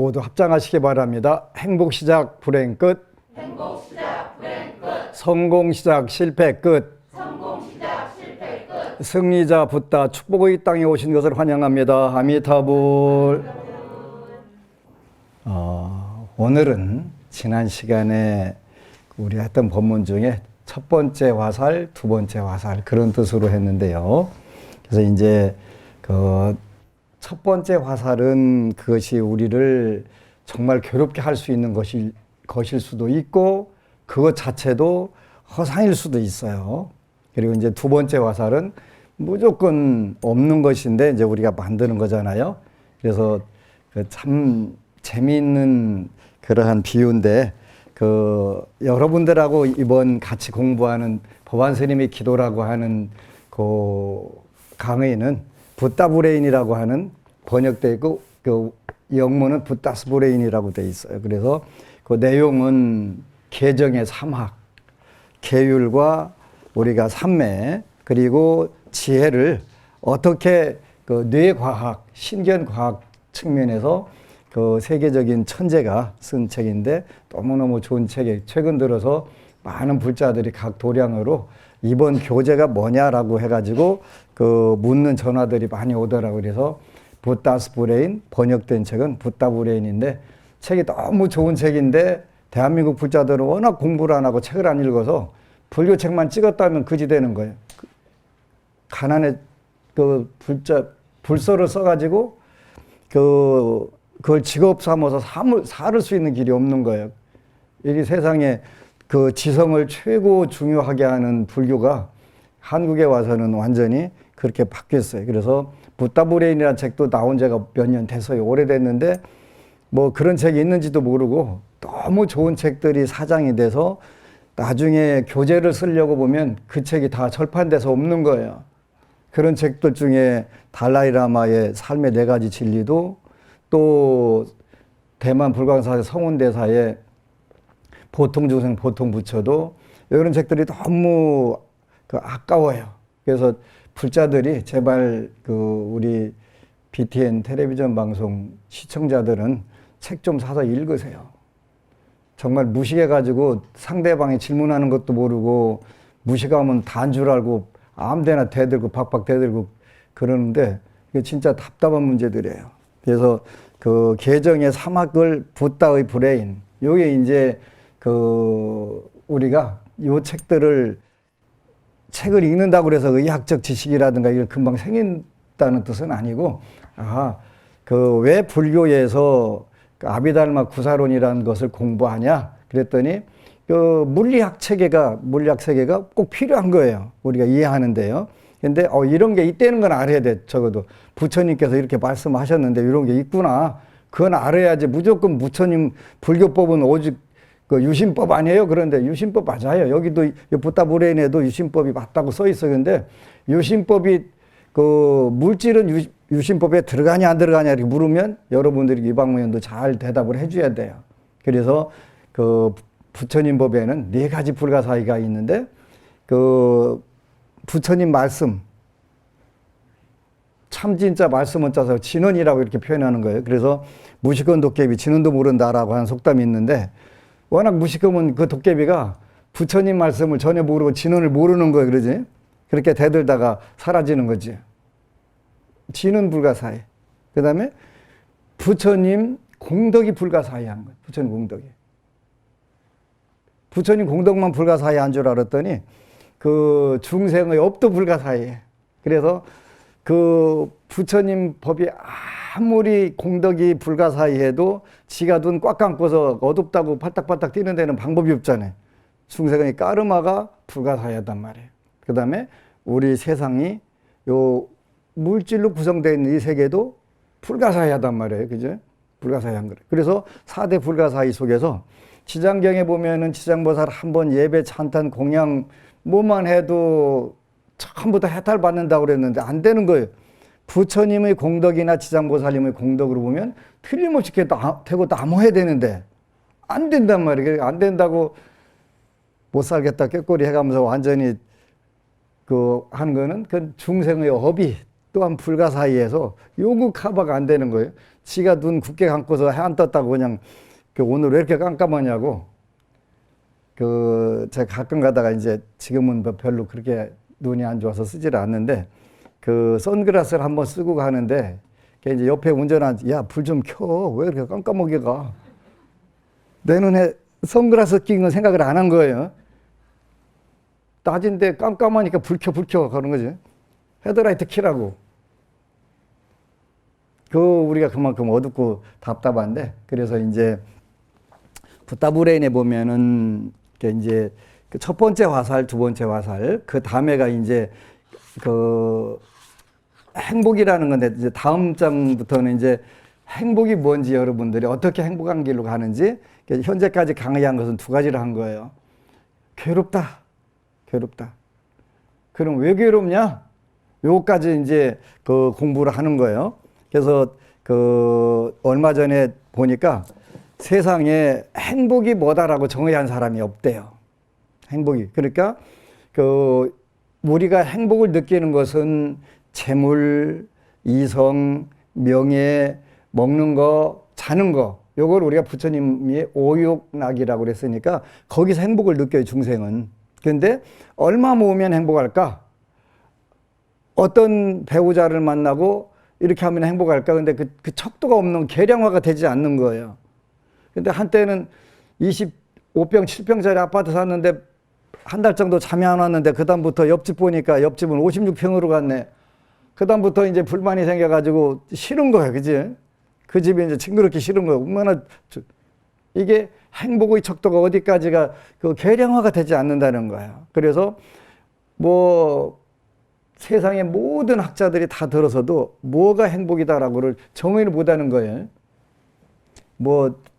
모두 합장하시기 바랍니다. 행복 시작 불행 끝. 행복 시작 불행 끝. 성공 시작 실패 끝. 성공 시작 실패 끝. 승리자 붓다 축복의 땅에 오신 것을 환영합니다. 아미타불. 오늘은 지난 시간에 우리 했던 법문 중에 첫 번째 화살, 두 번째 화살 그런 뜻으로 했는데요. 그래서 이제 그 첫 번째 화살은 그것이 우리를 정말 괴롭게 할 수 있는 것일 수도 있고 그것 자체도 허상일 수도 있어요. 그리고 이제 두 번째 화살은 무조건 없는 것인데 이제 우리가 만드는 거잖아요. 그래서 참 재미있는 그러한 비유인데 여러분들하고 이번 같이 공부하는 법안 스님의 기도라고 하는 그 강의는 붓다브레인이라고 하는 번역되어 있고 그 영문은 붓다스브레인이라고 되어 있어요. 그래서 그 내용은 계정의 삼학, 계율과 우리가 삼매 그리고 지혜를 어떻게 그 뇌과학, 신경과학 측면에서 그 세계적인 천재가 쓴 책인데 너무너무 좋은 책이에요. 최근 들어서 많은 불자들이 각 도량으로 이번 교재가 뭐냐라고 해가지고 그 묻는 전화들이 많이 오더라고요. 그래서 붓다스브레인 번역된 책은 붓다브레인인데 책이 너무 좋은 책인데 대한민국 불자들은 워낙 공부를 안 하고 책을 안 읽어서 불교 책만 찍었다면 그지 되는 거예요. 가난에 그 불서를 써가지고 그걸 직업 삼아서 살을 수 있는 길이 없는 거예요. 이 세상에 그 지성을 최고 중요하게 하는 불교가 한국에 와서는 완전히 그렇게 바뀌었어요. 그래서 붓다브레인이라는 책도 나온 지가 몇 년 됐어요. 오래됐는데 뭐 그런 책이 있는지도 모르고 너무 좋은 책들이 사장이 돼서 나중에 교재를 쓰려고 보면 그 책이 다 절판돼서 없는 거예요. 그런 책들 중에 달라이라마의 삶의 4가지 진리도 또 대만 불광사의 성운대사의 보통중생 보통부처도 이런 책들이 너무 아까워요. 그래서 불자들이 제발 우리 BTN 텔레비전 방송 시청자들은 책 좀 사서 읽으세요. 정말 무식해가지고 상대방이 질문하는 것도 모르고 무식하면 다인 줄 알고 아무데나 대들고 박박 대들고 그러는데 이게 진짜 답답한 문제들이에요. 그래서 그 계정의 사막을 붓다의 브레인 요게 이제 우리가 요 책을 읽는다고 그래서 의학적 지식이라든가 이게 금방 생긴다는 뜻은 아니고 왜 불교에서 아비달마 구사론이라는 것을 공부하냐 그랬더니 물리학 세계가 꼭 필요한 거예요. 우리가 이해하는데요. 근데 이런 게 있다는 건 알아야 돼. 적어도 부처님께서 이렇게 말씀하셨는데 이런 게 있구나. 그건 알아야지. 무조건 부처님 불교법은 오직 유심법 아니에요? 그런데 유심법 맞아요. 여기도 붓다브레인에도 유심법이 맞다고 써 있어요. 근데 유심법이 물질은 유심법에 들어가냐 안 들어가냐 이렇게 물으면 여러분들이 이 방문연도 잘 대답을 해줘야 돼요. 그래서 부처님 법에는 4가지 불가사의가 있는데 부처님 말씀 참 진짜 말씀은 짜서 진언이라고 이렇게 표현하는 거예요. 그래서 무식한 도깨비 진언도 모른다라고 하는 속담이 있는데 워낙 무식하면 그 도깨비가 부처님 말씀을 전혀 모르고 진언을 모르는 거예요. 그러지? 그렇게 대들다가 사라지는 거지. 진언 불가사의. 그 다음에 부처님 공덕이 불가사의한 거예요. 부처님 공덕이. 부처님 공덕만 불가사의한 줄 알았더니 중생의 업도 불가사의해. 그래서 부처님 법이 아무리 공덕이 불가사의해도 지가 눈 꽉 감고서 어둡다고 팔딱팔딱 뛰는 데는 방법이 없잖아요. 중생의 까르마가 불가사의하단 말이에요. 그 다음에 우리 세상이 요 물질로 구성되어 있는 이 세계도 불가사의하단 말이에요. 그죠? 불가사의한 거예요. 그래서 4대 불가사의 속에서 지장경에 보면은 지장보살 한번 예배 찬탄 공양 뭐만 해도 전부 다 해탈받는다고 그랬는데 안 되는 거예요. 부처님의 공덕이나 지장보살님의 공덕으로 보면 틀림없이 되고 나무해야 되는데 안 된단 말이에요. 안 된다고 못 살겠다 꾀꼬리 해가면서 완전히 하는 거는 그 중생의 업이 또한 불가 사이에서 요거 커버가 안 되는 거예요. 지가 눈 굳게 감고서 해 안 떴다고 그냥 오늘 왜 이렇게 깜깜하냐고. 제가 가끔 가다가 이제 지금은 뭐 별로 그렇게 눈이 안 좋아서 쓰지를 않는데 선글라스를 한번 쓰고 가는데 이제 옆에 운전한 야, 불 좀 켜. 왜 이렇게 깜깜하게 가? 내 눈에 선글라스 낀 건 생각을 안 한 거예요. 낮인데 깜깜하니까 불 켜 그러는 거지. 헤드라이트 키라고. 우리가 그만큼 어둡고 답답한데, 그래서 이제 붓다브레인에 보면은 이제 첫 번째 화살, 두 번째 화살, 그 다음에가 이제 행복이라는 건데, 이제 다음 장부터는 이제 행복이 뭔지, 여러분들이 어떻게 행복한 길로 가는지 현재까지 강의한 것은 두 가지를 한 거예요. 괴롭다. 그럼 왜 괴롭냐? 요까지 이제 공부를 하는 거예요. 그래서 얼마 전에 보니까 세상에 행복이 뭐다라고 정의한 사람이 없대요. 행복이. 그러니까 우리가 행복을 느끼는 것은 재물, 이성, 명예, 먹는 거, 자는 거, 요걸 우리가 부처님이 오욕락이라고 그랬으니까 거기서 행복을 느껴요, 중생은. 그런데 얼마 모으면 행복할까? 어떤 배우자를 만나고 이렇게 하면 행복할까? 근데 그 척도가 없는, 계량화가 되지 않는 거예요. 근데 한때는 25평, 7평짜리 아파트 샀는데 한 달 정도 잠이 안 왔는데 그다음부터 옆집 보니까 옆집은 56평으로 갔네. 그다음부터 이제 불만이 생겨가지고 싫은 거예요. 그지? 그 집이 이제 징그럽게 싫은 거예요. 얼마나, 이게 행복의 척도가 어디까지가 계량화가 되지 않는다는 거예요. 그래서 세상의 모든 학자들이 다 들어서도 뭐가 행복이다라고를 정의를 못하는 거예요.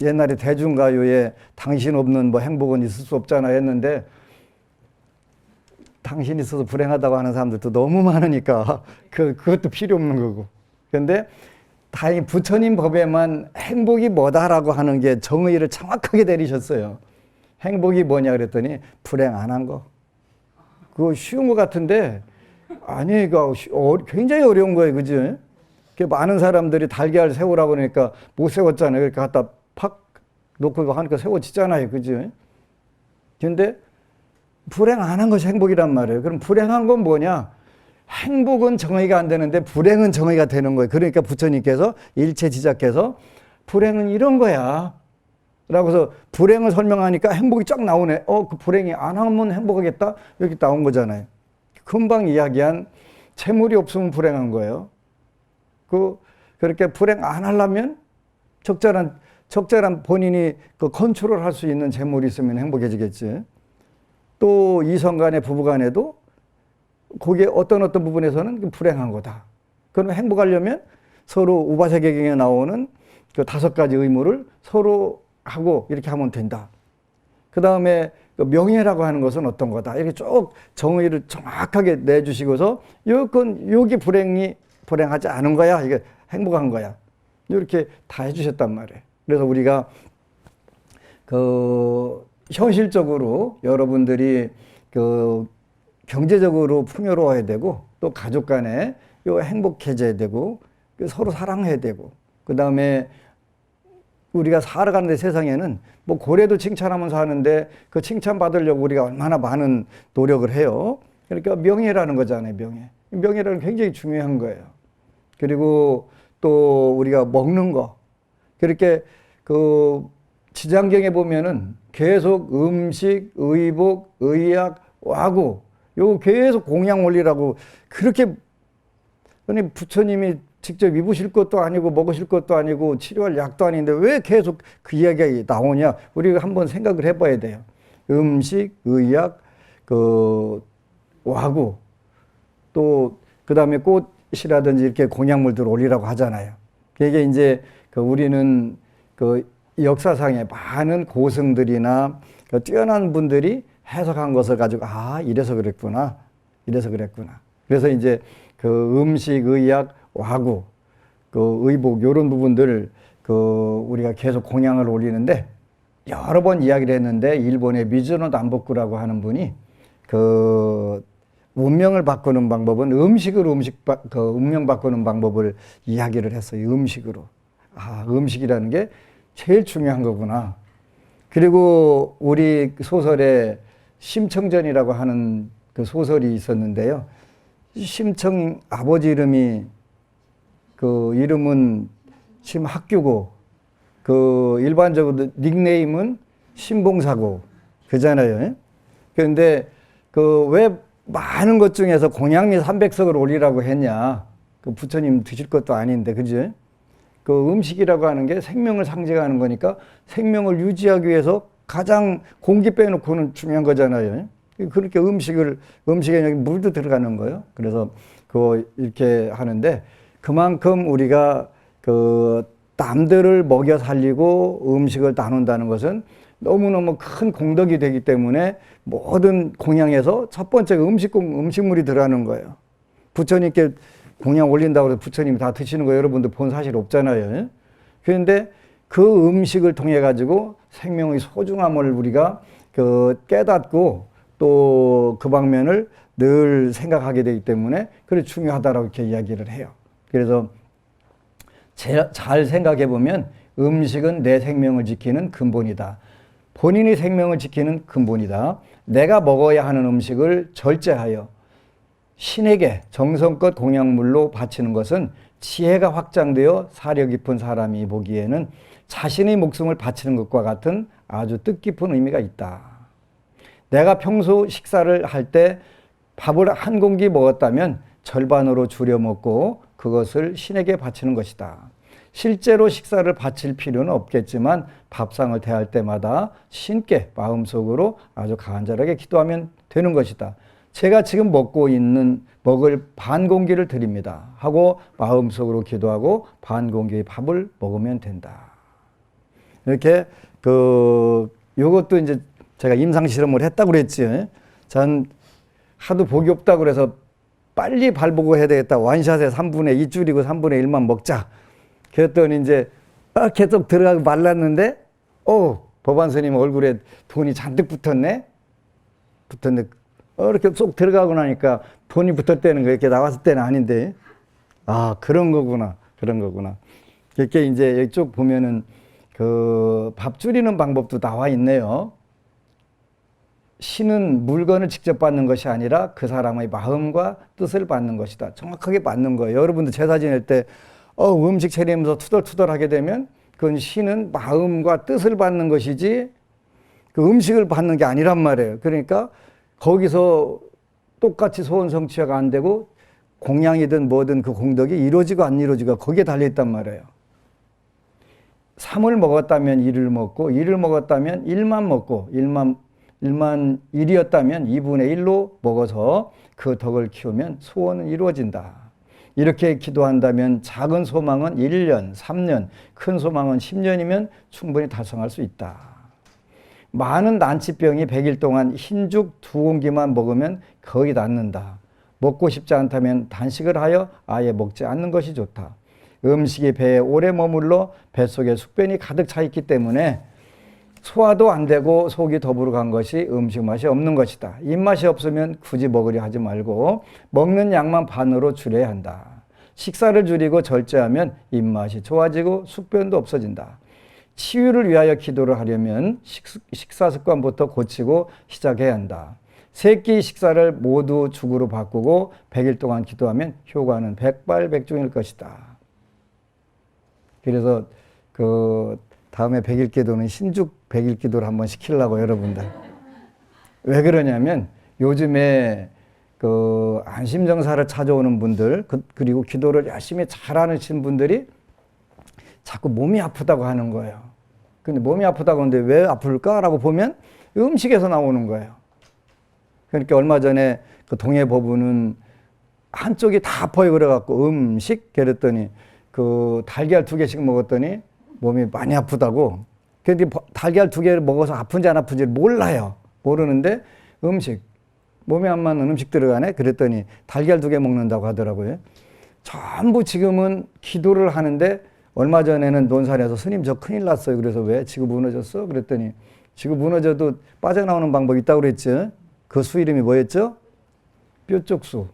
옛날에 대중가요에 당신 없는 행복은 있을 수 없잖아 했는데, 당신 있어서 불행하다고 하는 사람들도 너무 많으니까 그것도 필요 없는 거고. 그런데 다행히 부처님 법에만 행복이 뭐다라고 하는 게 정의를 정확하게 내리셨어요. 행복이 뭐냐 그랬더니 불행 안 한 거. 그거 쉬운 것 같은데 아니, 굉장히 어려운 거예요. 그죠? 많은 사람들이 달걀 세우라고 그러니까 못 세웠잖아요. 그러니까 갖다 팍 놓고 하니까 세워지잖아요. 그죠? 근데 불행 안 한 것이 행복이란 말이에요. 그럼 불행한 건 뭐냐? 행복은 정의가 안 되는데 불행은 정의가 되는 거예요. 그러니까 부처님께서 일체 지작해서 불행은 이런 거야 라고서 불행을 설명하니까 행복이 쫙 나오네. 그 불행이 안 하면 행복하겠다? 이렇게 나온 거잖아요. 금방 이야기한 재물이 없으면 불행한 거예요. 그렇게 불행 안 하려면 적절한 본인이 컨트롤 할 수 있는 재물이 있으면 행복해지겠지. 또 이성 간에 부부 간에도 거기에 어떤 부분에서는 불행한 거다. 그럼 행복하려면 서로 우바세계경에 나오는 5가지 의무를 서로 하고 이렇게 하면 된다. 그 다음에 명예라고 하는 것은 어떤 거다. 이렇게 쭉 정의를 정확하게 내주시고서 여기 불행하지 않은 거야. 이게 행복한 거야. 이렇게 다 해주셨단 말이에요. 그래서 우리가 현실적으로 여러분들이 경제적으로 풍요로워야 되고 또 가족 간에 행복해져야 되고 서로 사랑해야 되고 그 다음에 우리가 살아가는데 세상에는 고래도 칭찬하면 사는데 그 칭찬 받으려고 우리가 얼마나 많은 노력을 해요. 그러니까 명예라는 거잖아요. 명예라는 굉장히 중요한 거예요. 그리고 또 우리가 먹는 거 그렇게 지장경에 보면은 계속 음식, 의복, 의약, 와구 요 계속 공양 원리라고 그렇게 아니 부처님이 직접 입으실 것도 아니고 먹으실 것도 아니고 치료할 약도 아닌데 왜 계속 그 이야기가 나오냐? 우리가 한번 생각을 해봐야 돼요. 음식, 의약, 와구 또 그다음에 꽃이라든지 이렇게 공약물들을 올리라고 하잖아요. 이게 이제 우리는 역사상에 많은 고승들이나 뛰어난 분들이 해석한 것을 가지고 이래서 그랬구나. 그래서 이제 음식, 의약, 와구, 의복 이런 부분들 우리가 계속 공양을 올리는데 여러 번 이야기를 했는데 일본의 미즈노 남보쿠라고 하는 분이 운명을 바꾸는 방법은 음식으로 운명 바꾸는 방법을 이야기를 했어요. 음식으로. 아, 음식이라는 게 제일 중요한 거구나. 그리고 우리 소설에 심청전이라고 하는 그 소설이 있었는데요. 심청 아버지 이름이 그 이름은 심학규고 그 일반적으로 닉네임은 신봉사고 그잖아요. 그런데 그 왜 많은 것 중에서 공양미 300석을 올리라고 했냐? 그 부처님 드실 것도 아닌데, 그죠? 그 음식이라고 하는 게 생명을 상징하는 거니까 생명을 유지하기 위해서 가장 공기 빼놓고는 중요한 거잖아요. 그렇게 음식에 여기 물도 들어가는 거예요. 그래서 이렇게 하는데 그만큼 우리가 그 남들을 먹여 살리고 음식을 나눈다는 것은 너무너무 큰 공덕이 되기 때문에 모든 공양에서 첫 번째 음식물이 들어가는 거예요. 부처님께 공양 올린다고 해서 부처님이 다 드시는 거 여러분들 본 사실 없잖아요. 그런데 그 음식을 통해 가지고 생명의 소중함을 우리가 깨닫고 또 그 방면을 늘 생각하게 되기 때문에 그래 중요하다라고 이렇게 이야기를 해요. 그래서 잘 생각해 보면 음식은 내 생명을 지키는 근본이다. 본인의 생명을 지키는 근본이다. 내가 먹어야 하는 음식을 절제하여 신에게 정성껏 공양물로 바치는 것은 지혜가 확장되어 사려 깊은 사람이 보기에는 자신의 목숨을 바치는 것과 같은 아주 뜻깊은 의미가 있다. 내가 평소 식사를 할 때 밥을 한 공기 먹었다면 절반으로 줄여 먹고 그것을 신에게 바치는 것이다. 실제로 식사를 바칠 필요는 없겠지만 밥상을 대할 때마다 신께 마음속으로 아주 간절하게 기도하면 되는 것이다. 제가 지금 먹을 반 공기를 드립니다 하고 마음속으로 기도하고 반 공기의 밥을 먹으면 된다. 이렇게 요것도 이제 제가 임상 실험을 했다고 그랬지. 전 하도 복이 없다고 그래서 빨리 발 보고 해야 되겠다. 원샷에 3분의 2 줄이고 3분의 1만 먹자. 그랬더니 이제 계속 들어가고 말랐는데 법안 스님 얼굴에 돈이 잔뜩 붙었네. 이렇게 쏙 들어가고 나니까 돈이 붙었다는 거 이렇게 나왔을 때는 아닌데 그런 거구나. 이렇게 이제 이쪽 보면은 밥 줄이는 방법도 나와 있네요. 신은 물건을 직접 받는 것이 아니라 그 사람의 마음과 뜻을 받는 것이다. 정확하게 받는 거예요. 여러분들 제사 지낼 때 음식 차리면서 투덜투덜 하게 되면 그건 신은 마음과 뜻을 받는 것이지 그 음식을 받는 게 아니란 말이에요. 그러니까 거기서 똑같이 소원 성취가 안 되고 공양이든 뭐든 그 공덕이 이루어지고 안 이루어지고 거기에 달려있단 말이에요. 3을 먹었다면 1을 먹고 1을 먹었다면 1만 먹고 1만 1이었다면 2분의 1로 먹어서 그 덕을 키우면 소원은 이루어진다. 이렇게 기도한다면 작은 소망은 1년, 3년, 큰 소망은 10년이면 충분히 달성할 수 있다. 많은 난치병이 100일 동안 흰죽 2공기만 먹으면 거의 낫는다. 먹고 싶지 않다면 단식을 하여 아예 먹지 않는 것이 좋다. 음식이 배에 오래 머물러 뱃속에 숙변이 가득 차 있기 때문에 소화도 안 되고 속이 더부러 간 것이 음식 맛이 없는 것이다. 입맛이 없으면 굳이 먹으려 하지 말고 먹는 양만 반으로 줄여야 한다. 식사를 줄이고 절제하면 입맛이 좋아지고 숙변도 없어진다. 치유를 위하여 기도를 하려면 식사 습관부터 고치고 시작해야 한다. 세 끼 식사를 모두 죽으로 바꾸고 100일 동안 기도하면 효과는 백발백중일 것이다. 그래서 다음에 100일 기도는 신죽 100일 기도를 한번 시키려고 여러분들. 왜 그러냐면 요즘에 안심정사를 찾아오는 분들 그리고 기도를 열심히 잘하시는 분들이 자꾸 몸이 아프다고 하는 거예요. 근데 몸이 아프다고 하는데 왜 아플까라고 보면 음식에서 나오는 거예요. 그러니까 얼마 전에 동해법원은 한쪽이 다 아파요 그래갖고 음식 그랬더니 달걀 2개씩 먹었더니 몸이 많이 아프다고. 근데 달걀 2개를 먹어서 아픈지 안 아픈지 몰라요. 모르는데 몸에 안 맞는 음식 들어가네? 그랬더니 달걀 2개 먹는다고 하더라고요. 전부 지금은 기도를 하는데 얼마 전에는 논산에서 스님 저 큰일 났어요. 그래서 왜? 지구 무너졌어? 그랬더니 지구 무너져도 빠져나오는 방법이 있다고 그랬죠. 그 수 이름이 뭐였죠? 뼈쪽수.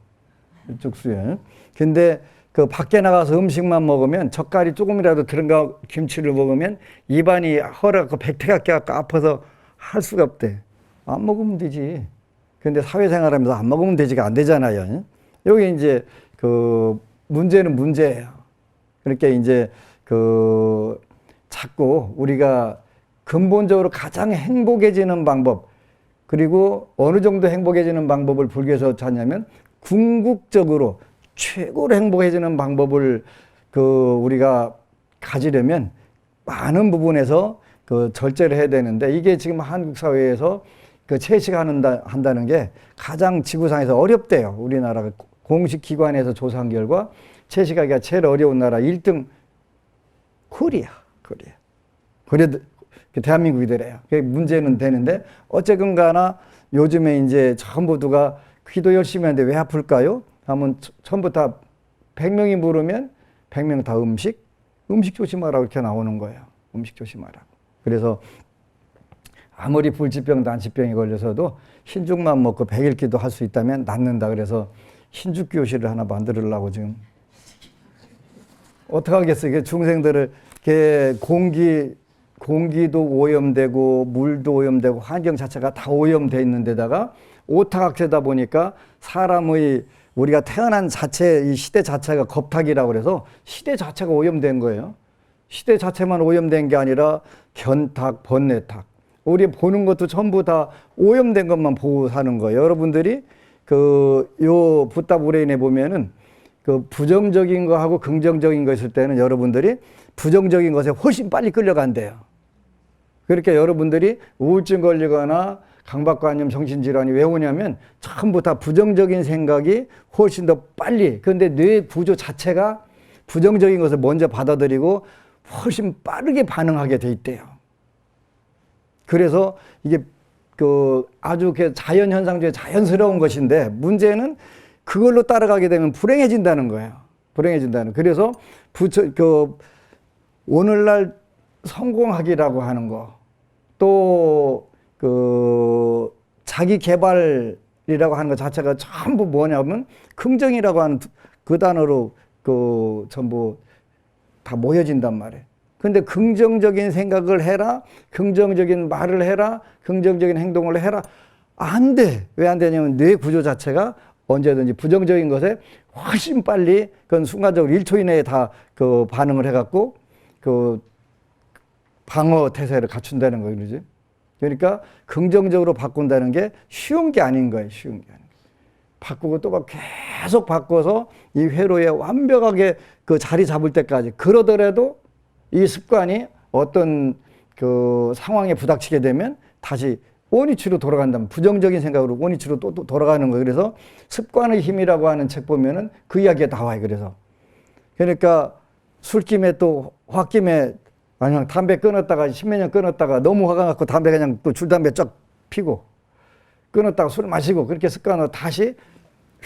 뼈쪽수에. 근데 그 밖에 나가서 음식만 먹으면 젓갈이 조금이라도 들어가 김치를 먹으면 입안이 허락고 백태가 껴갖고 아파서 할 수가 없대. 안 먹으면 되지. 근데 사회생활하면서 안 먹으면 되지가 안 되잖아요. 여기 이제 그 문제는 문제예요. 그러니까 이제 그 자꾸 우리가 근본적으로 가장 행복해지는 방법, 그리고 어느 정도 행복해지는 방법을 불교에서 찾냐면 궁극적으로 최고로 행복해지는 방법을 그 우리가 가지려면 많은 부분에서 그 절제를 해야 되는데, 이게 지금 한국 사회에서 그 채식한다는 게 가장 지구상에서 어렵대요. 우리나라가 공식 기관에서 조사한 결과 채식하기가 제일 어려운 나라 1등 코리아. 그래도 대한민국이더래요. 그게 문제는 되는데 어쨌든 가나 요즘에 이제 전부 누가 기도 열심히 하는데 왜 아플까요? 하면 전부 다 100명이 물으면 100명 다 음식 조심하라고 이렇게 나오는 거예요. 음식 조심하라고. 그래서 아무리 불치병, 난치병이 걸려서도 흰죽만 먹고 100일 기도할 수 있다면 낫는다. 그래서 흰죽 교실을 하나 만들려고 지금. 어떡하겠어요. 이게 중생들을 이렇게 공기도 오염되고 물도 오염되고 환경 자체가 다 오염되어 있는 데다가 오타각세다 보니까 사람의 우리가 태어난 자체, 이 시대 자체가 겁탁이라고 그래서 시대 자체가 오염된 거예요. 시대 자체만 오염된 게 아니라 견탁, 번뇌탁. 우리 보는 것도 전부 다 오염된 것만 보고 사는 거예요. 여러분들이 요 붓다 브레인에 보면은 그 부정적인 거하고 긍정적인 거 있을 때는 여러분들이 부정적인 것에 훨씬 빨리 끌려간대요. 그러니까 여러분들이 우울증 걸리거나 강박관념 정신질환이 왜 오냐면 전부 다 부정적인 생각이 훨씬 더 빨리, 그런데 뇌 구조 자체가 부정적인 것을 먼저 받아들이고 훨씬 빠르게 반응하게 돼 있대요. 그래서 이게 아주 자연 현상 중에 자연스러운 것인데 문제는 그걸로 따라가게 되면 불행해진다는 거예요. 그래서 오늘날 성공하기라고 하는 거, 또 자기 개발이라고 하는 것 자체가 전부 뭐냐면 긍정이라고 하는 그 단어로 전부 다 모여진단 말이에요. 근데 긍정적인 생각을 해라, 긍정적인 말을 해라, 긍정적인 행동을 해라. 안 돼. 왜 안 되냐면 뇌 구조 자체가 언제든지 부정적인 것에 훨씬 빨리, 그건 순간적으로 1초 이내에 다 반응을 해갖고 방어 태세를 갖춘다는 거예요. 그러지? 그러니까 긍정적으로 바꾼다는 게 쉬운 게 아닌 거예요. 바꾸고 또 계속 바꿔서 이 회로에 완벽하게 자리 잡을 때까지. 그러더라도 이 습관이 어떤 상황에 부닥치게 되면 다시 원위치로 돌아간다면, 부정적인 생각으로 원위치로 또 돌아가는 거예요. 그래서 습관의 힘이라고 하는 책 보면은 그 이야기가 나와요. 그러니까 술김에 또 홧김에 그냥 담배 끊었다가 10몇 년 끊었다가 너무 화가 났고 담배 그냥 또 줄담배 쫙 피고 끊었다가 술 마시고 그렇게 습관으로 다시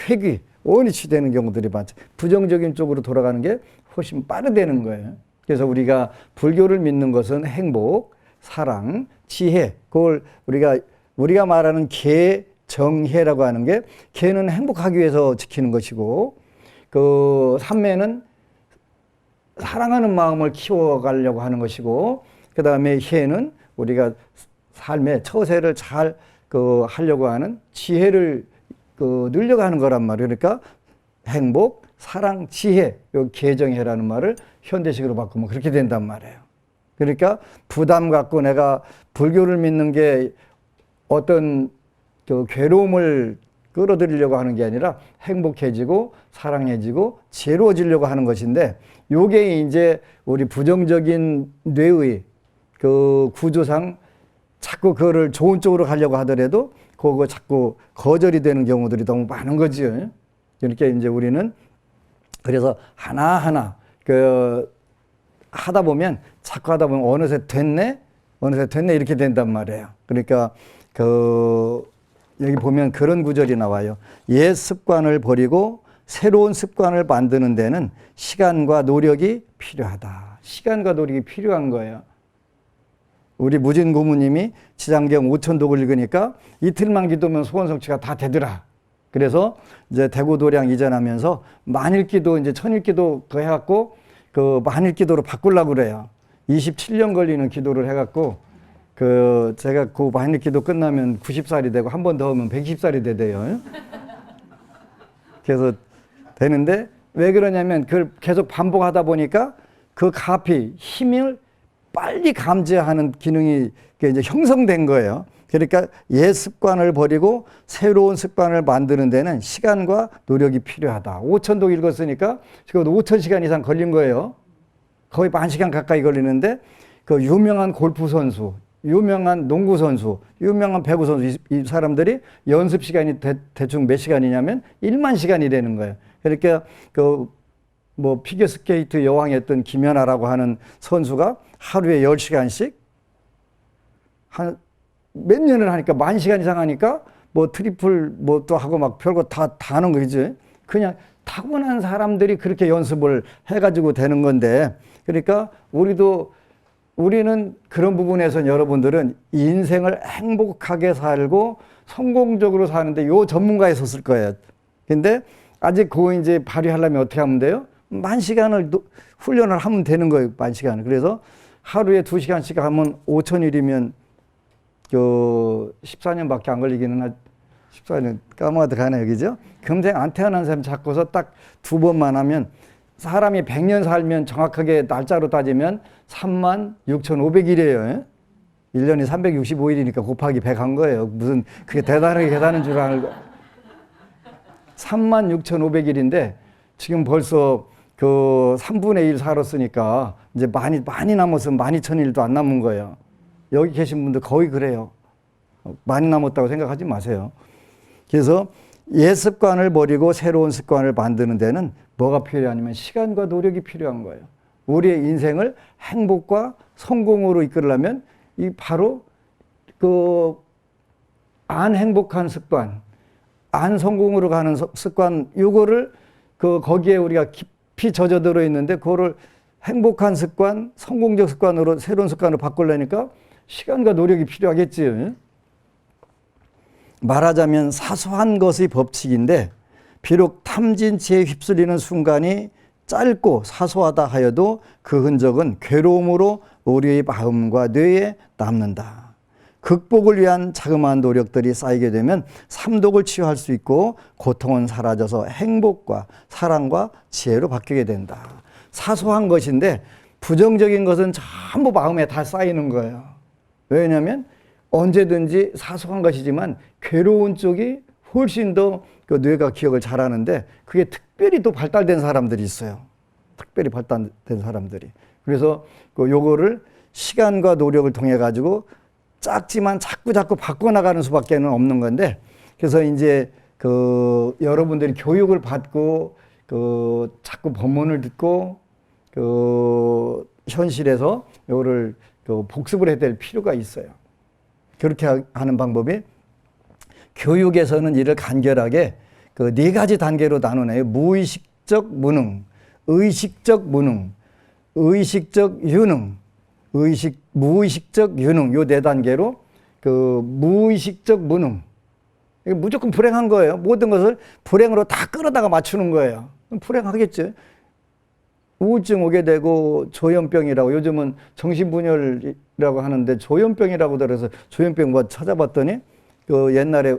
회귀, 원위치 되는 경우들이 많죠. 부정적인 쪽으로 돌아가는 게 훨씬 빠르다는 거예요. 그래서 우리가 불교를 믿는 것은 행복, 사랑, 지혜, 그걸 우리가 말하는 계정혜라고 하는 게, 계는 행복하기 위해서 지키는 것이고, 삼매는 사랑하는 마음을 키워가려고 하는 것이고, 그 다음에 혜는 우리가 삶의 처세를 잘 하려고 하는 지혜를 늘려고 하는 거란 말이에요. 그러니까 행복, 사랑, 지혜, 요 계정혜라는 말을 현대식으로 바꾸면 그렇게 된단 말이에요. 그러니까 부담 갖고 내가 불교를 믿는 게 어떤 괴로움을 끌어들이려고 하는 게 아니라 행복해지고 사랑해지고 지혜로워지려고 하는 것인데, 요게 이제 우리 부정적인 뇌의 구조상 자꾸 그거를 좋은 쪽으로 가려고 하더라도 그거 자꾸 거절이 되는 경우들이 너무 많은 거죠. 그러니까 이제 우리는 그래서 하나하나 하다 보면 어느새 됐네 이렇게 된단 말이에요. 그러니까 여기 보면 그런 구절이 나와요. 옛 습관을 버리고 새로운 습관을 만드는 데는 시간과 노력이 필요하다. 시간과 노력이 필요한 거예요. 우리 무진 고모님이 지장경 5천독을 읽으니까 이틀만 기도면 소원 성취가 다 되더라. 그래서 이제 대구 도량 이전하면서 만일기도 이제 천일기도 그 해갖고 그 만일기도로 바꾸려고 그래요. 27년 걸리는 기도를 해갖고 그 제가 그 만일기도 끝나면 90살이 되고 한 번 더 하면 110살이 되대요. 그래서 되는데 왜 그러냐면 그걸 계속 반복하다 보니까 그 가피 힘을 빨리 감지하는 기능이 이제 형성된 거예요. 그러니까 옛 습관을 버리고 새로운 습관을 만드는 데는 시간과 노력이 필요하다. 5,000도 읽었으니까 지금 5,000시간 이상 걸린 거예요. 거의 10,000시간 가까이 걸리는데 그 유명한 골프 선수, 유명한 농구 선수, 유명한 배구 선수 이 사람들이 연습 시간이 대충 몇 시간이냐면 1만 시간이라는 거예요. 그러니까 그 뭐 피겨스케이트 여왕이었던 김연아라고 하는 선수가 하루에 10시간씩 한 몇 년을 하니까 10,000시간 이상 하니까 뭐 트리플 뭐 또 하고 막 별거 다 하는 거지. 그냥 타고난 사람들이 그렇게 연습을 해가지고 되는 건데, 그러니까 우리는 그런 부분에서 여러분들은 인생을 행복하게 살고 성공적으로 사는데 요 전문가에 섰을 거예요. 근데 아직 그거 이제 발휘하려면 어떻게 하면 돼요? 10,000시간을 훈련을 하면 되는 거예요. 10,000시간을. 그래서 하루에 2시간씩 하면 5,000일이면 그 14년밖에 안 걸리기는 14년 까마득 하네요. 그죠? 금생 안 태어난 사람 잡고서 딱 2번만 하면 사람이 100년 살면 정확하게 날짜로 따지면 36,500일이에요. 1년이 365일이니까 곱하기 100 한 거예요. 무슨 그게 대단하게 계산한 줄 알고. 36,500일인데 지금 벌써 그 3분의 1 살았으니까 이제 많이 남았으면 12,000일도 안 남은 거예요. 여기 계신 분들 거의 그래요. 많이 남았다고 생각하지 마세요. 그래서 옛 습관을 버리고 새로운 습관을 만드는 데는 뭐가 필요하냐면 시간과 노력이 필요한 거예요. 우리의 인생을 행복과 성공으로 이끌려면 이 바로 그 안 행복한 습관, 안 성공으로 가는 습관, 요거를 거기에 우리가 깊이 젖어들어 있는데 그거를 행복한 습관, 성공적 습관으로 새로운 습관으로 바꾸려니까 시간과 노력이 필요하겠지. 말하자면 사소한 것의 법칙인데 비록 탐진치에 휩쓸리는 순간이 짧고 사소하다 하여도 그 흔적은 괴로움으로 우리의 마음과 뇌에 남는다. 극복을 위한 자그마한 노력들이 쌓이게 되면 삼독을 치유할 수 있고 고통은 사라져서 행복과 사랑과 지혜로 바뀌게 된다. 사소한 것인데 부정적인 것은 전부 마음에 다 쌓이는 거예요. 왜냐하면 언제든지 사소한 것이지만 괴로운 쪽이 훨씬 더 그 뇌가 기억을 잘하는데 그게 특별히 또 발달된 사람들이 있어요. 특별히 발달된 사람들이. 그래서 요거를 시간과 노력을 통해 가지고 작지만 자꾸 바꿔나가는 수밖에 없는 건데, 그래서 이제 여러분들이 교육을 받고 자꾸 법문을 듣고 현실에서 요거를 복습을 해야 될 필요가 있어요. 그렇게 하는 방법이 교육에서는 이를 간결하게 4가지 단계로 나누네요. 무의식적 무능, 의식적 무능, 의식적 유능, 무의식적 유능, 요 4단계로 무의식적 무능. 이게 무조건 불행한 거예요. 모든 것을 불행으로 다 끌어다가 맞추는 거예요. 불행하겠죠. 우울증 오게 되고 조현병이라고, 요즘은 정신분열이라고 하는데 조현병이라고 들어서 조현병 뭐 찾아봤더니 옛날에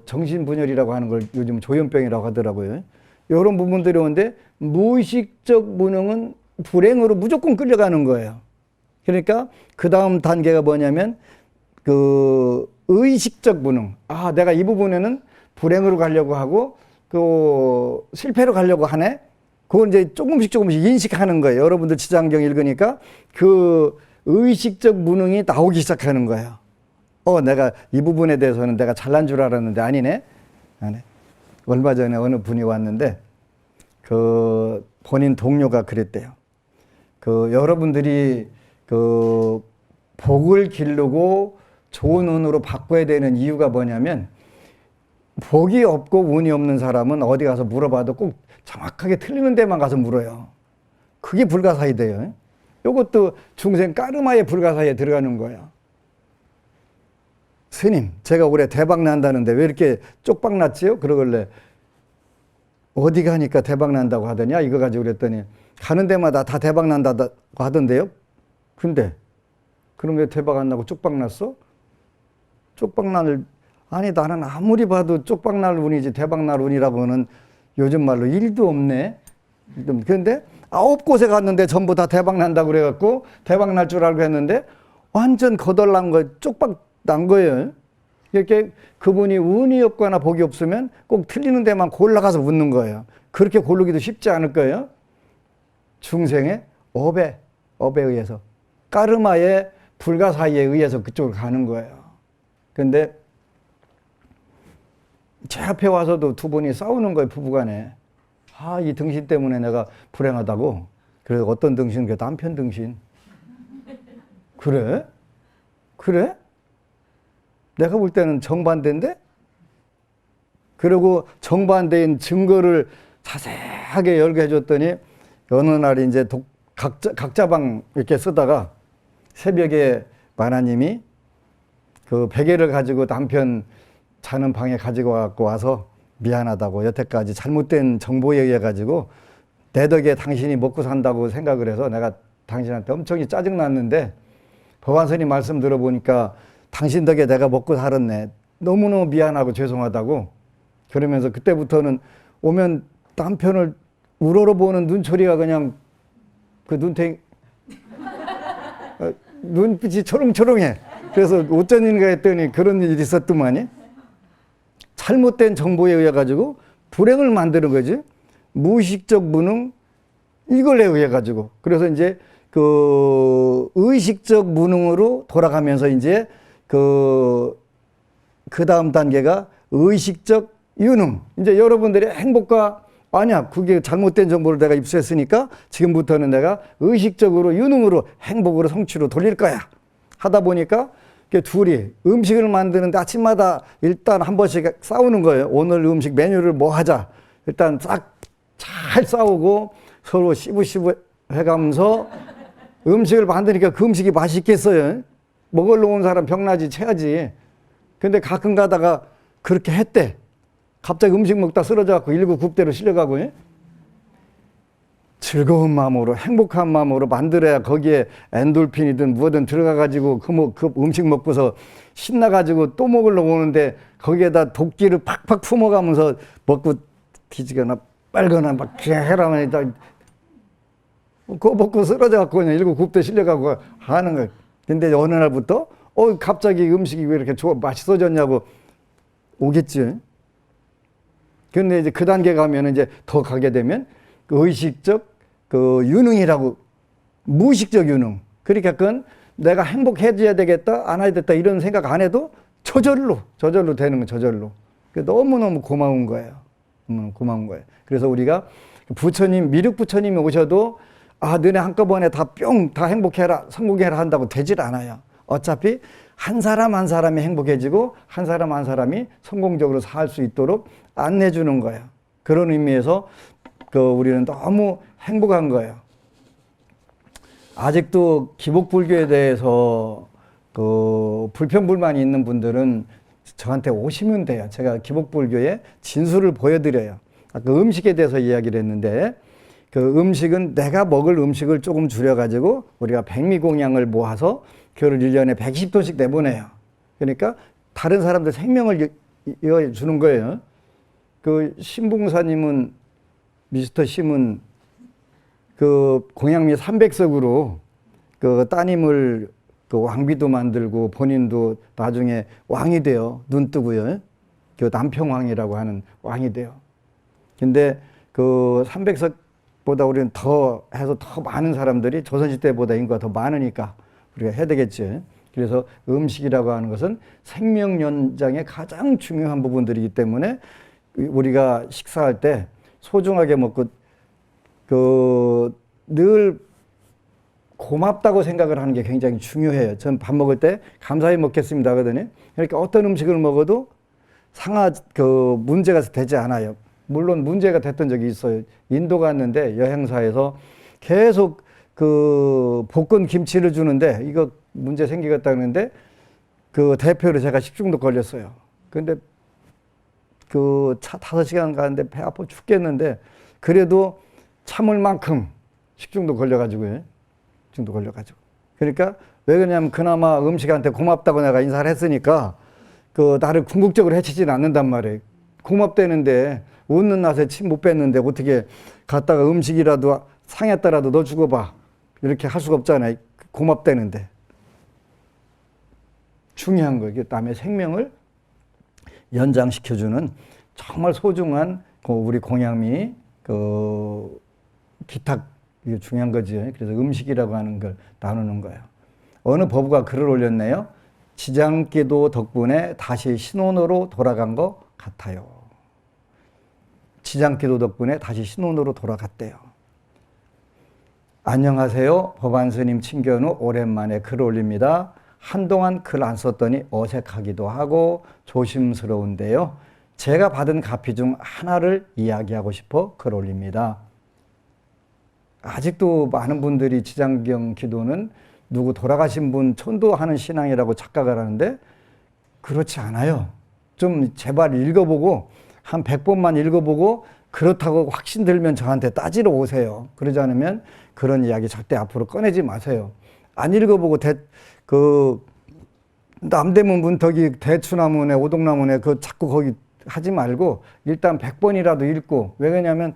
정신분열이라고 하는 걸 요즘 조현병이라고 하더라고요. 이런 부분들이 오는데 무의식적 무능은 불행으로 무조건 끌려가는 거예요. 그러니까 그 다음 단계가 뭐냐면 의식적 무능. 아, 내가 이 부분에는 불행으로 가려고 하고 실패로 가려고 하네. 그건 이제 조금씩 인식하는 거예요. 여러분들 지장경 읽으니까 의식적 무능이 나오기 시작하는 거예요. 내가 이 부분에 대해서는 내가 잘난 줄 알았는데 아니네. 얼마 전에 어느 분이 왔는데 본인 동료가 그랬대요. 여러분들이 복을 기르고 좋은 운으로 바꿔야 되는 이유가 뭐냐면, 복이 없고 운이 없는 사람은 어디 가서 물어봐도 꼭 정확하게 틀리는 데만 가서 물어요. 그게 불가사의돼요. 이것도 중생 까르마의 불가사의에 들어가는 거예요. 스님, 제가 올해 대박 난다는데 왜 이렇게 쪽박 났지요? 그러길래 어디 가니까 대박 난다고 하더냐? 이거 가지고 그랬더니 가는 데마다 다 대박 난다고 하던데요? 근데 그럼 왜 대박 안 나고 쪽박 났어? 쪽박 날, 아니 나는 아무리 봐도 쪽박 날 운이지 대박 날 운이라고는 요즘 말로 일도 없네. 그런데 9곳에 갔는데 전부 다 대박 난다고 그래갖고 대박 날 줄 알고 했는데 완전 거덜난 거, 쪽박 난 거예요. 이렇게 그분이 운이 없거나 복이 없으면 꼭 틀리는 데만 골라가서 묻는 거예요. 그렇게 고르기도 쉽지 않을 거예요. 중생의 업에 의해서, 까르마의 불가사의에 의해서 그쪽으로 가는 거예요. 근데 제 앞에 와서도 두 분이 싸우는 거예요, 부부간에. 아, 이 등신 때문에 내가 불행하다고. 그래서 어떤 등신? 그 남편 등신. 그래? 그래? 내가 볼 때는 정반대인데? 그리고 정반대인 증거를 자세하게 열게 해줬더니 어느 날 이제 각자방 이렇게 쓰다가 새벽에 마나님이 그 베개를 가지고 남편 자는 방에 가지고 와서 미안하다고 여태까지 잘못된 정보에 의해 가지고 내 덕에 당신이 먹고 산다고 생각을 해서 내가 당신한테 엄청 짜증났는데 법안스님 말씀 들어보니까 당신 덕에 내가 먹고 살았네. 너무너무 미안하고 죄송하다고. 그러면서 그때부터는 오면 남편을 우러러보는 눈초리가 그냥 그 눈빛이 초롱초롱해. 그래서 어쩐 일인가 했더니 그런 일이 있었더만이. 잘못된 정보에 의해 가지고 불행을 만드는 거지. 무의식적 무능 이걸에 의해 가지고. 그래서 이제 그 의식적 무능으로 돌아가면서 이제 그 다음 단계가 의식적 유능. 이제 여러분들의 행복과 아니야, 그게 잘못된 정보를 내가 입수했으니까 지금부터는 내가 의식적으로 유능으로 행복으로 성취로 돌릴 거야 하다 보니까 둘이 음식을 만드는데 아침마다 일단 한 번씩 싸우는 거예요. 오늘 음식 메뉴를 뭐 하자. 일단 싹 잘 싸우고 서로 시부시부 해가면서 음식을 만드니까 그 음식이 맛있겠어요. 먹으러 온 사람 병나지 채야지. 근데 가끔 가다가 그렇게 했대. 갑자기 음식 먹다 쓰러져갖고 119대로 실려가고. 즐거운 마음으로 행복한 마음으로 만들어야 거기에 엔돌핀이든 뭐든 들어가가지고 그 음식 먹고서 신나가지고 또 먹으러 오는데 거기에다 도끼를 팍팍 품어가면서 먹고 뒤지거나 빨거나 막 해라면 그거 먹고 쓰러져갖고 그냥 119대 실려가고 하는 거야. 근데 어느 날부터 갑자기 음식이 왜 이렇게 맛있어졌냐고 오겠지. 근데 이제 그 단계 가면 이제 더 가게 되면 그 의식적 그 유능이라고 무의식적 유능. 그러니까 그건 내가 행복해져야 되겠다, 안 해야 되겠다 이런 생각 안 해도 저절로 되는 거 저절로. 너무너무 고마운 거예요. 고마운 거예요. 그래서 우리가 부처님, 미륵 부처님이 오셔도 너네 한꺼번에 다 행복해라, 성공해라 한다고 되질 않아요. 어차피 한 사람 한 사람이 행복해지고 한 사람 한 사람이 성공적으로 살 수 있도록 안내해 주는 거예요. 그런 의미에서 우리는 너무 행복한 거예요. 아직도 기복불교에 대해서 불평불만이 있는 분들은 저한테 오시면 돼요. 제가 기복불교의 진술을 보여드려요. 아까 음식에 대해서 이야기를 했는데 그 음식은 내가 먹을 음식을 조금 줄여가지고 우리가 백미공양을 모아서 그걸 1년에 120톤씩 내보내요. 그러니까 다른 사람들 생명을 이어주는 거예요. 그 신봉사님은 미스터 심은 그 공양미 300석으로 그 따님을 그 왕비도 만들고 본인도 나중에 왕이 돼요. 눈 뜨고요. 그 남평왕이라고 하는 왕이 돼요. 근데 그 300석보다 우리는 더 해서 더 많은 사람들이 조선시대보다 인구가 더 많으니까 우리가 해야 되겠지. 그래서 음식이라고 하는 것은 생명 연장의 가장 중요한 부분들이기 때문에 우리가 식사할 때 소중하게 먹고 늘 고맙다고 생각을 하는 게 굉장히 중요해요. 전 밥 먹을 때 감사히 먹겠습니다 하거든요. 그러니까 어떤 음식을 먹어도 문제가 되지 않아요. 물론 문제가 됐던 적이 있어요. 인도 갔는데 여행사에서 계속 볶은 김치를 주는데 이거 문제 생기겠다 그러는데 그 대표로 제가 식중독 걸렸어요. 근데 그 차 5시간 가는데 배 아파 죽겠는데 그래도 참을 만큼 식중독 걸려가지고요. 식중독 걸려가지고. 그러니까 왜 그러냐면 그나마 음식한테 고맙다고 내가 인사를 했으니까 그 나를 궁극적으로 해치지는 않는단 말이에요. 고맙다는데 웃는 낯에 침 못 뺐는데 어떻게 갔다가 음식이라도 상했더라도 너 죽어봐. 이렇게 할 수가 없잖아요. 고맙다는데. 중요한 거예요. 남의 생명을 연장시켜주는 정말 소중한 우리 공양미 그 기탁, 이게 중요한 거죠. 그래서 음식이라고 하는 걸 나누는 거예요. 어느 법우가 글을 올렸네요. 지장기도 덕분에 다시 신혼으로 돌아간 것 같아요. 지장기도 덕분에 다시 신혼으로 돌아갔대요. 안녕하세요. 법안스님 친견우 오랜만에 글 올립니다. 한동안 글 안 썼더니 어색하기도 하고 조심스러운데요. 제가 받은 가피 중 하나를 이야기하고 싶어 글 올립니다. 아직도 많은 분들이 지장경 기도는 누구 돌아가신 분 천도하는 신앙이라고 착각을 하는데 그렇지 않아요. 좀 제발 읽어보고 한 100번만 읽어보고 그렇다고 확신 들면 저한테 따지러 오세요. 그러지 않으면 그런 이야기 절대 앞으로 꺼내지 마세요. 안 읽어보고 남대문 문턱이 대추나무네 오동나무네 그 자꾸 거기 하지 말고 일단 100번이라도 읽고 왜 그러냐면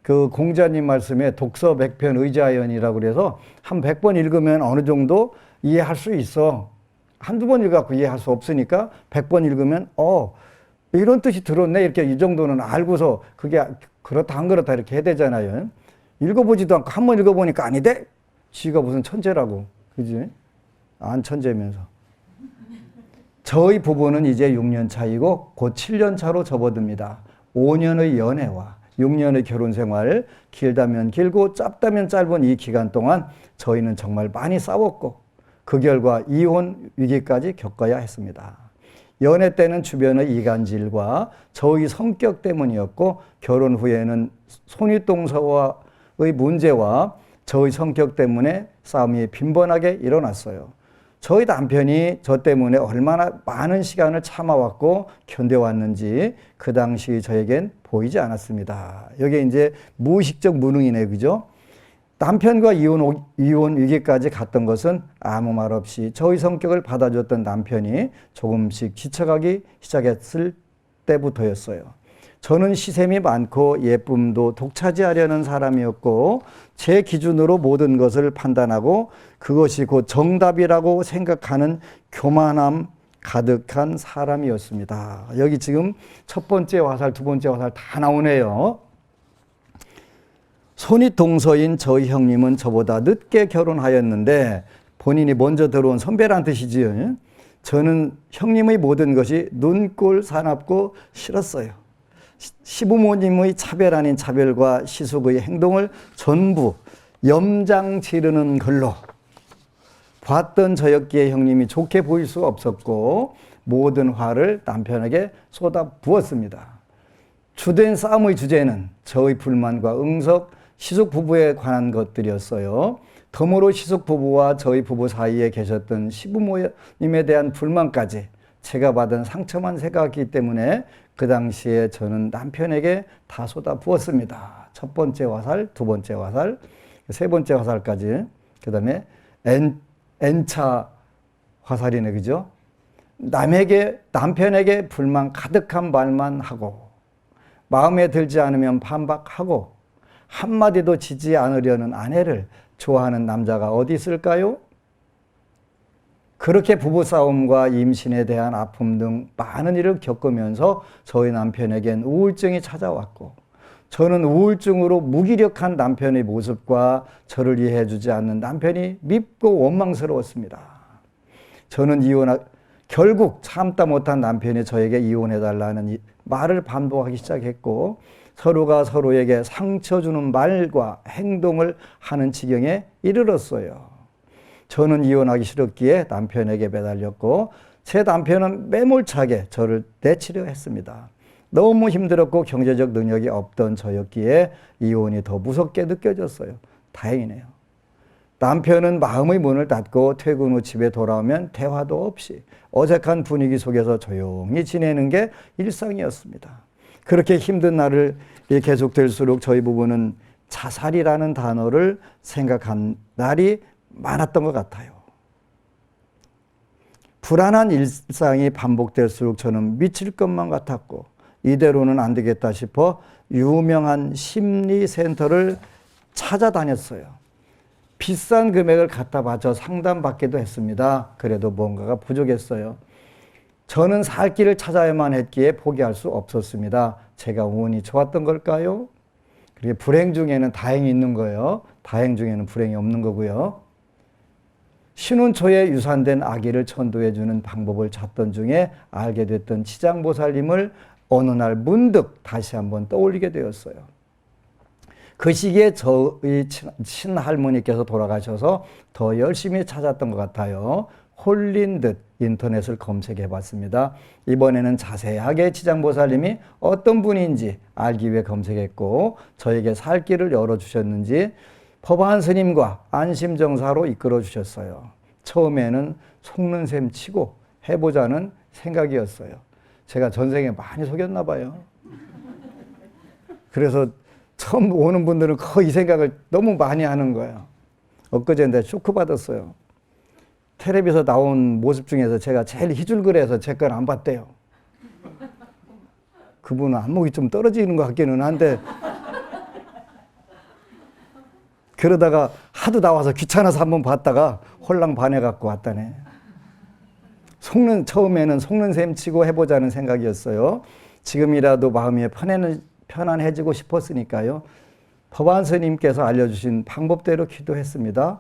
그 공자님 말씀에 독서 100편 의자연이라고 그래서 한 100번 읽으면 어느 정도 이해할 수 있어. 한두 번 읽어갖고 이해할 수 없으니까 100번 읽으면 이런 뜻이 들었네 이렇게 이 정도는 알고서 그게 그렇다 안 그렇다 이렇게 해야 되잖아요. 읽어보지도 않고 한 번 읽어보니까 아니대? 지가 무슨 천재라고. 그지? 안 천재면서. 저희 부부는 이제 6년 차이고 곧 7년 차로 접어듭니다. 5년의 연애와 6년의 결혼 생활, 길다면 길고 짧다면 짧은 이 기간 동안 저희는 정말 많이 싸웠고 그 결과 이혼 위기까지 겪어야 했습니다. 연애 때는 주변의 이간질과 저희 성격 때문이었고 결혼 후에는 손윗동서와의 문제와 저희 성격 때문에 싸움이 빈번하게 일어났어요. 저희 남편이 저 때문에 얼마나 많은 시간을 참아왔고 견뎌왔는지 그 당시 저에겐 보이지 않았습니다. 여기 이제 무의식적 무능이네, 그죠? 남편과 이혼 위기까지 갔던 것은 아무 말 없이 저희 성격을 받아줬던 남편이 조금씩 지쳐가기 시작했을 때부터였어요. 저는 시샘이 많고 예쁨도 독차지하려는 사람이었고 제 기준으로 모든 것을 판단하고 그것이 곧 정답이라고 생각하는 교만함 가득한 사람이었습니다. 여기 지금 첫 번째 화살, 두 번째 화살 다 나오네요. 손윗동서인 저희 형님은 저보다 늦게 결혼하였는데 본인이 먼저 들어온 선배란 뜻이지요. 저는 형님의 모든 것이 눈꼴 사납고 싫었어요. 시부모님의 차별 아닌 차별과 시숙의 행동을 전부 염장 지르는 걸로 봤던 저였기에 형님이 좋게 보일 수 없었고 모든 화를 남편에게 쏟아 부었습니다. 주된 싸움의 주제는 저의 불만과 응석, 시숙 부부에 관한 것들이었어요. 덤으로 시숙 부부와 저희 부부 사이에 계셨던 시부모님에 대한 불만까지 제가 받은 상처만 생각했기 때문에 그 당시에 저는 남편에게 다 쏟아 부었습니다. 첫 번째 화살, 두 번째 화살, 세 번째 화살까지. 그 다음에 N차 화살이네, 그죠? 남편에게 불만 가득한 말만 하고, 마음에 들지 않으면 반박하고, 한마디도 지지 않으려는 아내를 좋아하는 남자가 어디 있을까요? 그렇게 부부싸움과 임신에 대한 아픔 등 많은 일을 겪으면서 저희 남편에겐 우울증이 찾아왔고 저는 우울증으로 무기력한 남편의 모습과 저를 이해해주지 않는 남편이 밉고 원망스러웠습니다. 저는 결국 참다 못한 남편이 저에게 이혼해달라는 말을 반복하기 시작했고 서로가 서로에게 상처 주는 말과 행동을 하는 지경에 이르렀어요. 저는 이혼하기 싫었기에 남편에게 매달렸고 제 남편은 매몰차게 저를 내치려 했습니다. 너무 힘들었고 경제적 능력이 없던 저였기에 이혼이 더 무섭게 느껴졌어요. 다행이네요. 남편은 마음의 문을 닫고 퇴근 후 집에 돌아오면 대화도 없이 어색한 분위기 속에서 조용히 지내는 게 일상이었습니다. 그렇게 힘든 날을 계속될수록 저희 부부는 자살이라는 단어를 생각한 날이 많았던 것 같아요. 불안한 일상이 반복될수록 저는 미칠 것만 같았고 이대로는 안 되겠다 싶어 유명한 심리센터를 찾아다녔어요. 비싼 금액을 갖다 바쳐 상담받기도 했습니다. 그래도 뭔가가 부족했어요. 저는 살 길을 찾아야만 했기에 포기할 수 없었습니다. 제가 운이 좋았던 걸까요? 그리고 불행 중에는 다행이 있는 거예요. 다행 중에는 불행이 없는 거고요. 신혼 초에 유산된 아기를 천도해주는 방법을 찾던 중에 알게 됐던 치장보살님을 어느 날 문득 다시 한번 떠올리게 되었어요. 그 시기에 저희 친할머니께서 돌아가셔서 더 열심히 찾았던 것 같아요. 홀린 듯 인터넷을 검색해 봤습니다. 이번에는 자세하게 치장보살님이 어떤 분인지 알기 위해 검색했고 저에게 살 길을 열어주셨는지 법안 스님과 안심정사로 이끌어 주셨어요. 처음에는 속는 셈 치고 해보자는 생각이었어요. 제가 전생에 많이 속였나 봐요. 그래서 처음 오는 분들은 거의 이 생각을 너무 많이 하는 거예요. 엊그제 내가 쇼크 받았어요. 텔레비에서 나온 모습 중에서 제가 제일 희줄그레해서 제 걸 안 봤대요. 그분은 안목이 좀 떨어지는 것 같기는 한데 그러다가 하도 나와서 귀찮아서 한번 봤다가 홀랑 반해갖고 왔다네. 처음에는 속는 셈 치고 해보자는 생각이었어요. 지금이라도 마음이 편안해지고 싶었으니까요. 법안 스님께서 알려주신 방법대로 기도했습니다.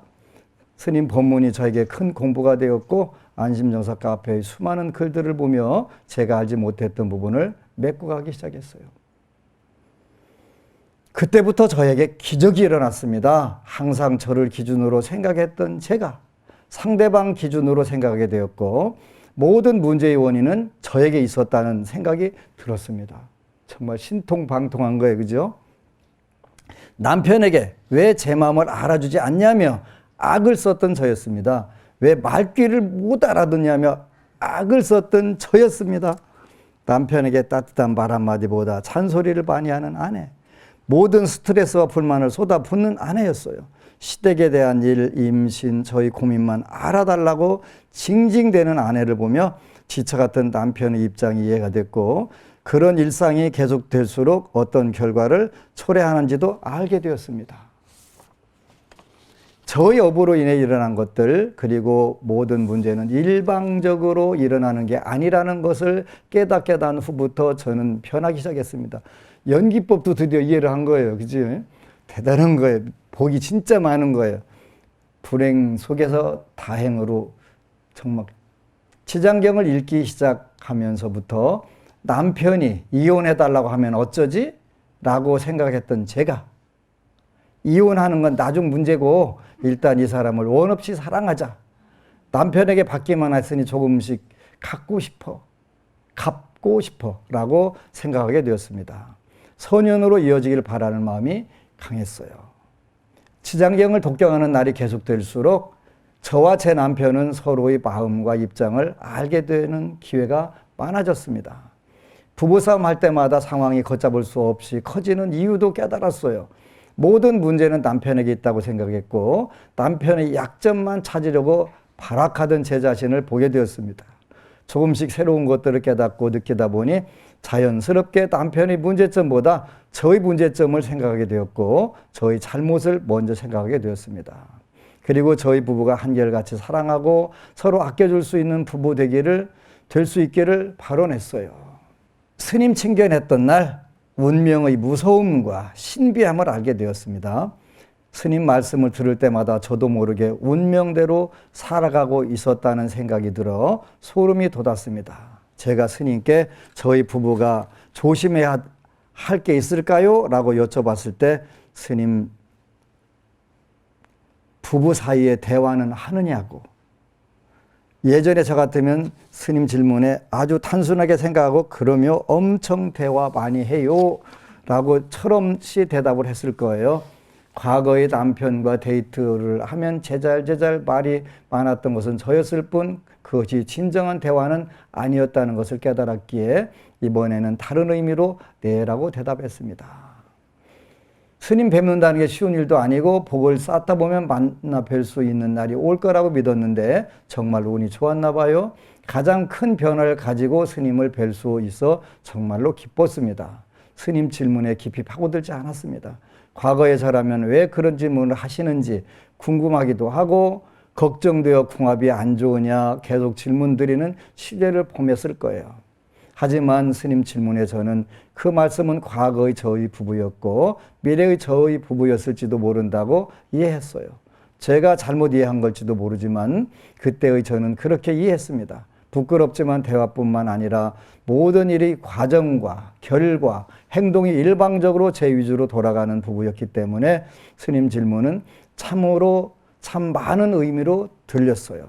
스님 법문이 저에게 큰 공부가 되었고 안심정사 카페의 수많은 글들을 보며 제가 알지 못했던 부분을 메꿔 가기 시작했어요. 그때부터 저에게 기적이 일어났습니다. 항상 저를 기준으로 생각했던 제가 상대방 기준으로 생각하게 되었고 모든 문제의 원인은 저에게 있었다는 생각이 들었습니다. 정말 신통방통한 거예요. 그죠? 남편에게 왜 제 마음을 알아주지 않냐며 악을 썼던 저였습니다. 왜 말귀를 못 알아듣냐며 악을 썼던 저였습니다. 남편에게 따뜻한 말 한마디보다 잔소리를 많이 하는 아내. 모든 스트레스와 불만을 쏟아붓는 아내였어요. 시댁에 대한 일, 임신, 저희 고민만 알아달라고 징징대는 아내를 보며 지쳐갔던 남편의 입장이 이해가 됐고 그런 일상이 계속될수록 어떤 결과를 초래하는지도 알게 되었습니다. 저희 업으로 인해 일어난 것들 그리고 모든 문제는 일방적으로 일어나는 게 아니라는 것을 깨닫게 된 후부터 저는 변하기 시작했습니다. 연기법도 드디어 이해를 한 거예요. 그치? 대단한 거예요. 복이 진짜 많은 거예요. 불행 속에서 다행으로 정말 치장경을 읽기 시작하면서부터 남편이 이혼해달라고 하면 어쩌지? 라고 생각했던 제가 이혼하는 건 나중 문제고 일단 이 사람을 원 없이 사랑하자. 남편에게 받기만 했으니 조금씩 갚고 싶어 라고 생각하게 되었습니다. 선연으로 이어지길 바라는 마음이 강했어요. 치장경을 독경하는 날이 계속될수록 저와 제 남편은 서로의 마음과 입장을 알게 되는 기회가 많아졌습니다. 부부싸움 할 때마다 상황이 걷잡을 수 없이 커지는 이유도 깨달았어요. 모든 문제는 남편에게 있다고 생각했고 남편의 약점만 찾으려고 발악하던 제 자신을 보게 되었습니다. 조금씩 새로운 것들을 깨닫고 느끼다 보니 자연스럽게 남편의 문제점보다 저의 문제점을 생각하게 되었고 저의 잘못을 먼저 생각하게 되었습니다. 그리고 저희 부부가 한결같이 사랑하고 서로 아껴줄 수 있는 부부 될 수 있기를 바라냈어요. 스님 친견했던 날 운명의 무서움과 신비함을 알게 되었습니다. 스님 말씀을 들을 때마다 저도 모르게 운명대로 살아가고 있었다는 생각이 들어 소름이 돋았습니다. 제가 스님께 저희 부부가 조심해야 할 게 있을까요? 라고 여쭤봤을 때 스님 부부 사이에 대화는 하느냐고. 예전에 저 같으면 스님 질문에 아주 단순하게 생각하고 그러며 엄청 대화 많이 해요 라고 철없이 대답을 했을 거예요. 과거의 남편과 데이트를 하면 제잘제잘 말이 많았던 것은 저였을 뿐 그것이 진정한 대화는 아니었다는 것을 깨달았기에 이번에는 다른 의미로 네라고 대답했습니다. 스님 뵙는다는 게 쉬운 일도 아니고 복을 쌓다 보면 만나 뵐 수 있는 날이 올 거라고 믿었는데 정말 운이 좋았나 봐요. 가장 큰 변화를 가지고 스님을 뵐 수 있어 정말로 기뻤습니다. 스님 질문에 깊이 파고들지 않았습니다. 과거에 저라면 왜 그런 질문을 하시는지 궁금하기도 하고 걱정되어 궁합이 안 좋으냐 계속 질문 드리는 시대를 보냈을 거예요. 하지만 스님 질문에 저는 그 말씀은 과거의 저의 부부였고 미래의 저의 부부였을지도 모른다고 이해했어요. 제가 잘못 이해한 걸지도 모르지만 그때의 저는 그렇게 이해했습니다. 부끄럽지만 대화뿐만 아니라 모든 일이 과정과 결과, 행동이 일방적으로 제 위주로 돌아가는 부부였기 때문에 스님 질문은 참으로 참 많은 의미로 들렸어요.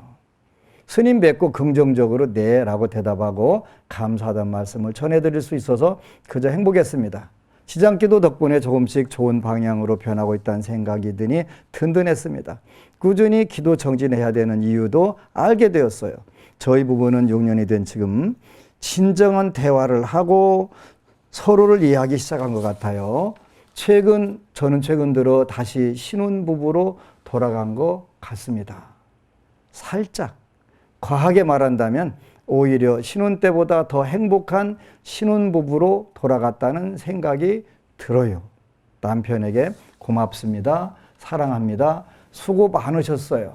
스님 뵙고 긍정적으로 네 라고 대답하고 감사하다는 말씀을 전해드릴 수 있어서 그저 행복했습니다. 시장기도 덕분에 조금씩 좋은 방향으로 변하고 있다는 생각이 드니 든든했습니다. 꾸준히 기도 정진해야 되는 이유도 알게 되었어요. 저희 부부는 6년이 된 지금 진정한 대화를 하고 서로를 이해하기 시작한 것 같아요. 저는 최근 들어 다시 신혼부부로 돌아간 것 같습니다. 살짝 과하게 말한다면 오히려 신혼 때보다 더 행복한 신혼부부로 돌아갔다는 생각이 들어요. 남편에게 고맙습니다. 사랑합니다. 수고 많으셨어요.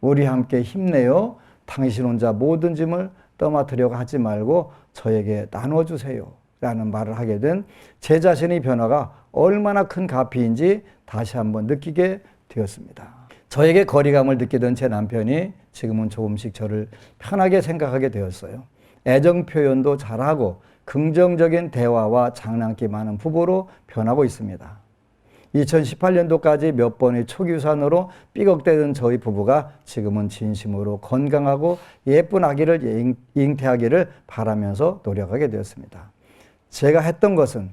우리 함께 힘내요. 당신 혼자 모든 짐을 떠맡으려고 하지 말고 저에게 나눠주세요. 라는 말을 하게 된 제 자신의 변화가 얼마나 큰 가피인지 다시 한번 느끼게 되었습니다. 저에게 거리감을 느끼던 제 남편이 지금은 조금씩 저를 편하게 생각하게 되었어요. 애정 표현도 잘하고 긍정적인 대화와 장난기 많은 부부로 변하고 있습니다. 2018년도까지 몇 번의 초기유산으로 삐걱대던 저희 부부가 지금은 진심으로 건강하고 예쁜 아기를 잉태하기를 바라면서 노력하게 되었습니다. 제가 했던 것은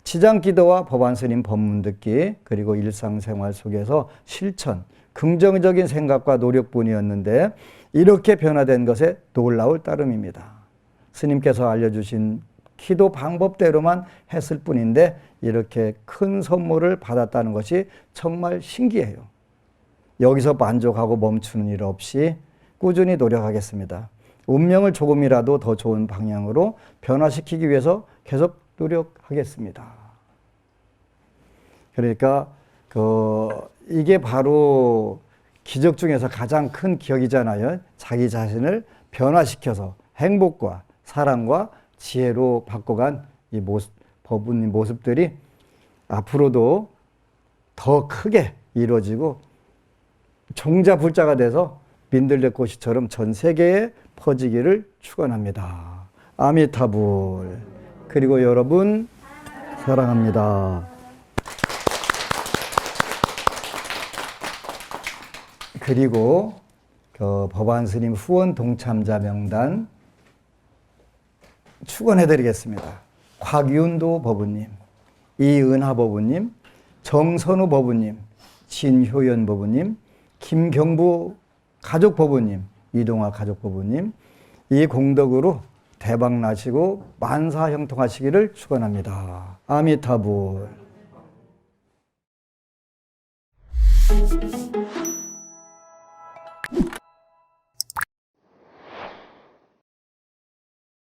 지장기도와 법안스님 법문 듣기 그리고 일상생활 속에서 실천, 긍정적인 생각과 노력뿐이었는데 이렇게 변화된 것에 놀라울 따름입니다. 스님께서 알려주신 기도 방법대로만 했을 뿐인데 이렇게 큰 선물을 받았다는 것이 정말 신기해요. 여기서 만족하고 멈추는 일 없이 꾸준히 노력하겠습니다. 운명을 조금이라도 더 좋은 방향으로 변화시키기 위해서 계속 노력하겠습니다. 그러니까 이게 바로 기적 중에서 가장 큰 기적이잖아요. 자기 자신을 변화시켜서 행복과 사랑과 지혜로 바꿔간 이 법문의 모습들이 앞으로도 더 크게 이루어지고 종자불자가 돼서 민들레꽃이처럼 전 세계에 퍼지기를 축원합니다. 아미타불. 그리고 여러분 사랑합니다. 그리고 법안스님 후원 동참자 명단 축원해드리겠습니다. 곽윤도 법우님, 이은하 법우님, 정선우 법우님, 진효연 법우님, 김경부 가족 법우님, 이동화 가족 법우님, 이 공덕으로 대박 나시고 만사 형통하시기를 축원합니다. 아미타불.